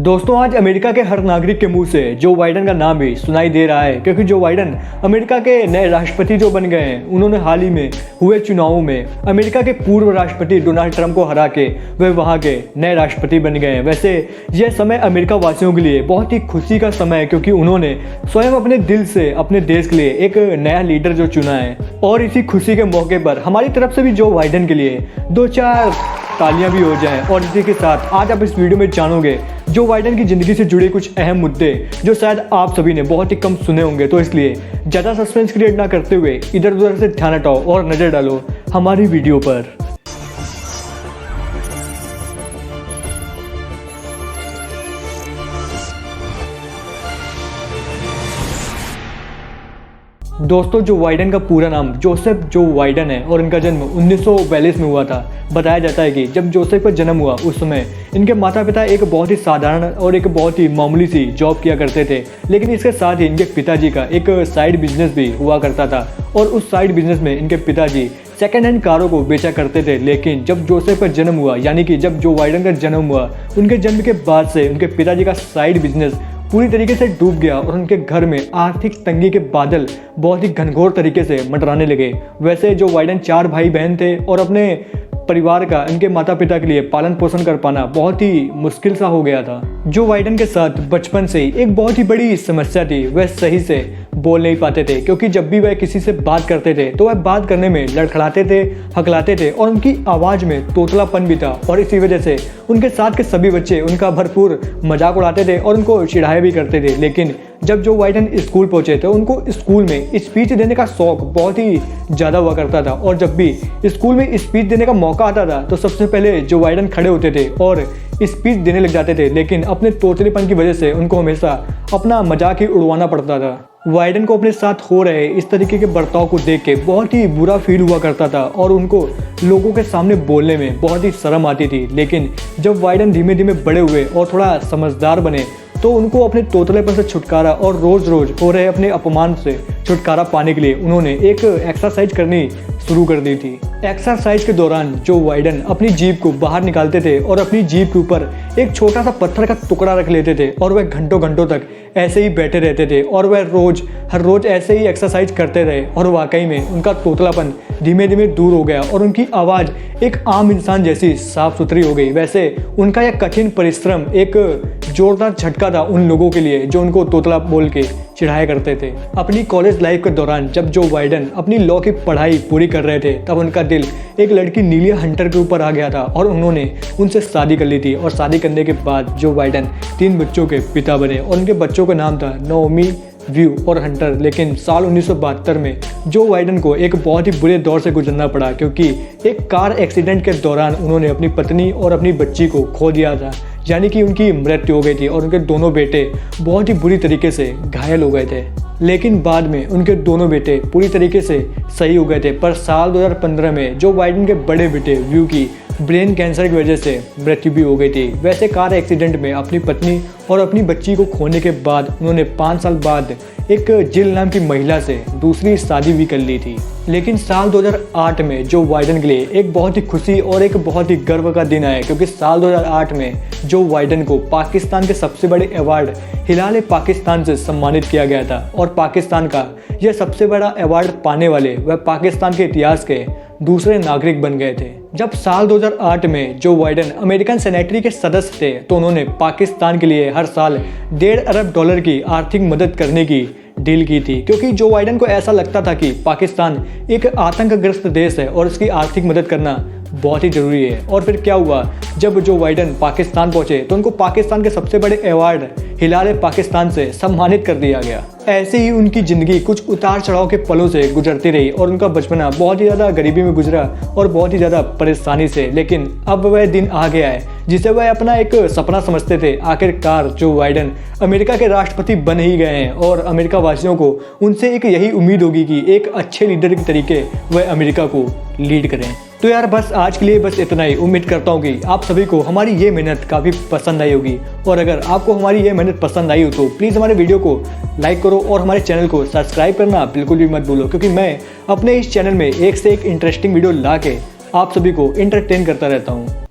दोस्तों आज अमेरिका के हर नागरिक के मुंह से जो बाइडेन का नाम भी सुनाई दे रहा है, क्योंकि जो बाइडेन अमेरिका के नए राष्ट्रपति जो बन गए हैं, उन्होंने हाल ही में हुए चुनावों में अमेरिका के पूर्व राष्ट्रपति डोनाल्ड ट्रंप को हरा के वे वहां के नए राष्ट्रपति बन गए हैं। वैसे यह समय अमेरिका वासियों के लिए बहुत ही खुशी का समय है, क्योंकि उन्होंने स्वयं अपने दिल से अपने देश के लिए एक नया लीडर जो चुना है। और इसी खुशी के मौके पर हमारी तरफ से भी जो बाइडेन के लिए 2-4 तालियां भी हो जाएं। और इसी के साथ आज आप इस वीडियो में जानोगे जो बाइडेन की ज़िंदगी से जुड़े कुछ अहम मुद्दे जो शायद आप सभी ने बहुत ही कम सुने होंगे। तो इसलिए ज़्यादा सस्पेंस क्रिएट ना करते हुए इधर उधर से ध्यान हटाओ और नज़र डालो हमारी वीडियो पर। दोस्तों जो बाइडेन का पूरा नाम जोसेफ जो बाइडेन है और इनका जन्म 1942 में हुआ था। बताया जाता है कि जब जोसेफ का जन्म हुआ उस समय इनके माता पिता एक बहुत ही साधारण और एक बहुत ही मामूली सी जॉब किया करते थे, लेकिन इसके साथ ही इनके पिताजी का एक साइड बिजनेस भी हुआ करता था। और उस साइड बिजनेस में इनके पिताजी सेकेंड हैंड कारों को बेचा करते थे। लेकिन जब जोसेफ का जन्म हुआ, यानी कि जब जो बाइडेन का जन्म हुआ, उनके जन्म के बाद से उनके पिताजी का साइड बिजनेस पूरी तरीके से डूब गया और उनके घर में आर्थिक तंगी के बादल बहुत ही घनघोर तरीके से मंडराने लगे। वैसे जो बाइडेन 4 भाई बहन थे और अपने परिवार का इनके माता पिता के लिए पालन पोषण कर पाना बहुत ही मुश्किल सा हो गया था। जो बाइडेन के साथ बचपन से ही एक बहुत ही बड़ी समस्या थी, वह सही से बोल नहीं पाते थे, क्योंकि जब भी वह किसी से बात करते थे तो वह बात करने में लड़खड़ाते थे, हकलाते थे और उनकी आवाज़ में तोतलापन भी था। और इसी वजह से उनके साथ के सभी बच्चे उनका भरपूर मजाक उड़ाते थे और उनको चिढ़ाया भी करते थे। लेकिन जब जो बाइडेन स्कूल पहुंचे तो उनको स्कूल में स्पीच देने का शौक बहुत ही ज़्यादा हुआ करता था। और जब भी स्कूल में स्पीच देने का मौका आता था तो सबसे पहले जो बाइडेन खड़े होते थे और स्पीच देने लग जाते थे। लेकिन अपने तोतलेपन की वजह से उनको हमेशा अपना मजाक ही उड़वाना पड़ता था। बाइडेन को अपने साथ हो रहे इस तरीके के बर्ताव को देख के बहुत ही बुरा फील हुआ करता था और उनको लोगों के सामने बोलने में बहुत ही शर्म आती थी। लेकिन जब बाइडेन धीमे धीमे बड़े हुए और थोड़ा समझदार बने तो उनको अपने तोतलेपन से छुटकारा और रोज़ रोज़ हो रहे अपने अपमान से छुटकारा पाने के लिए उन्होंने एक एक्सरसाइज करनी शुरू कर दी थी। एक्सरसाइज के दौरान जो बाइडेन अपनी जीभ को बाहर निकालते थे और अपनी जीभ के ऊपर एक छोटा सा पत्थर का टुकड़ा रख लेते थे और वह घंटों घंटों तक ऐसे ही बैठे रहते थे और वह हर रोज़ ऐसे ही एक्सरसाइज करते रहे। और वाकई में उनका तोतलापन धीमे धीमे दूर हो गया और उनकी आवाज़ एक आम इंसान जैसी साफ सुथरी हो गई। वैसे उनका यह कठिन परिश्रम एक जोरदार झटका था उन लोगों के लिए जो उनको तोतला बोल के चिढ़ाया करते थे। अपनी कॉलेज लाइफ के दौरान जब जो बाइडेन अपनी लॉ की पढ़ाई पूरी कर रहे थे तब उनका दिल एक लड़की नीलिया हंटर के ऊपर आ गया था और उन्होंने उनसे शादी कर ली थी। और शादी करने के बाद जो बाइडेन 3 बच्चों के पिता बने और उनके बच्चों का नाम था नोमी, व्यू और हंटर। लेकिन साल 1972 में जो बाइडेन को एक बहुत ही बुरे दौर से गुजरना पड़ा, क्योंकि एक कार एक्सीडेंट के दौरान उन्होंने अपनी पत्नी और अपनी बच्ची को खो दिया था, यानी कि उनकी मृत्यु हो गई थी और उनके दोनों बेटे बहुत ही बुरी तरीके से घायल हो गए थे। लेकिन बाद में उनके दोनों बेटे पूरी तरीके से सही हो गए थे। पर साल 2015 में जो बाइडेन के बड़े बेटे व्यू की ब्रेन कैंसर की वजह से मृत्यु भी हो गई थी। वैसे कार एक्सीडेंट में अपनी पत्नी और अपनी बच्ची को खोने के बाद उन्होंने 5 साल बाद एक जिल नाम की महिला से दूसरी शादी भी कर ली थी। लेकिन साल 2008 में जो बाइडेन के लिए एक बहुत ही खुशी और एक बहुत ही गर्व का दिन आया, क्योंकि साल 2008 में जो बाइडेन को पाकिस्तान के सबसे बड़े अवार्ड हिलाल पाकिस्तान से सम्मानित किया गया था। और पाकिस्तान का यह सबसे बड़ा अवार्ड पाने वाले वह पाकिस्तान के इतिहास के दूसरे नागरिक बन गए थे। जब साल 2008 में जो बाइडेन अमेरिकन सेनेटरी के सदस्य थे तो उन्होंने पाकिस्तान के लिए हर साल $1.5 अरब की आर्थिक मदद करने की डील की थी, क्योंकि जो बाइडेन को ऐसा लगता था कि पाकिस्तान एक आतंकग्रस्त देश है और इसकी आर्थिक मदद करना बहुत ही ज़रूरी है। और फिर क्या हुआ, जब जो बाइडेन पाकिस्तान पहुंचे तो उनको पाकिस्तान के सबसे बड़े अवार्ड हिलाल पाकिस्तान से सम्मानित कर दिया गया। ऐसे ही उनकी ज़िंदगी कुछ उतार चढ़ाव के पलों से गुजरती रही और उनका बचपना बहुत ही ज़्यादा गरीबी में गुजरा और बहुत ही ज़्यादा परेशानी से। लेकिन अब वह दिन आ गया है जिसे वह अपना एक सपना समझते थे। आखिरकार जो बाइडेन अमेरिका के राष्ट्रपति बन ही गए हैं और अमेरिका वासियों को उनसे एक यही उम्मीद होगी कि एक अच्छे लीडर के तरीके वह अमेरिका को लीड करें। तो यार बस आज के लिए बस इतना ही। उम्मीद करता हूँ कि आप सभी को हमारी ये मेहनत काफ़ी पसंद आई होगी। और अगर आपको हमारी ये मेहनत पसंद आई हो तो प्लीज़ हमारे वीडियो को लाइक करो और हमारे चैनल को सब्सक्राइब करना बिल्कुल भी मत भूलो, क्योंकि मैं अपने इस चैनल में एक से एक इंटरेस्टिंग वीडियो ला के आप सभी को एंटरटेन करता रहता हूँ।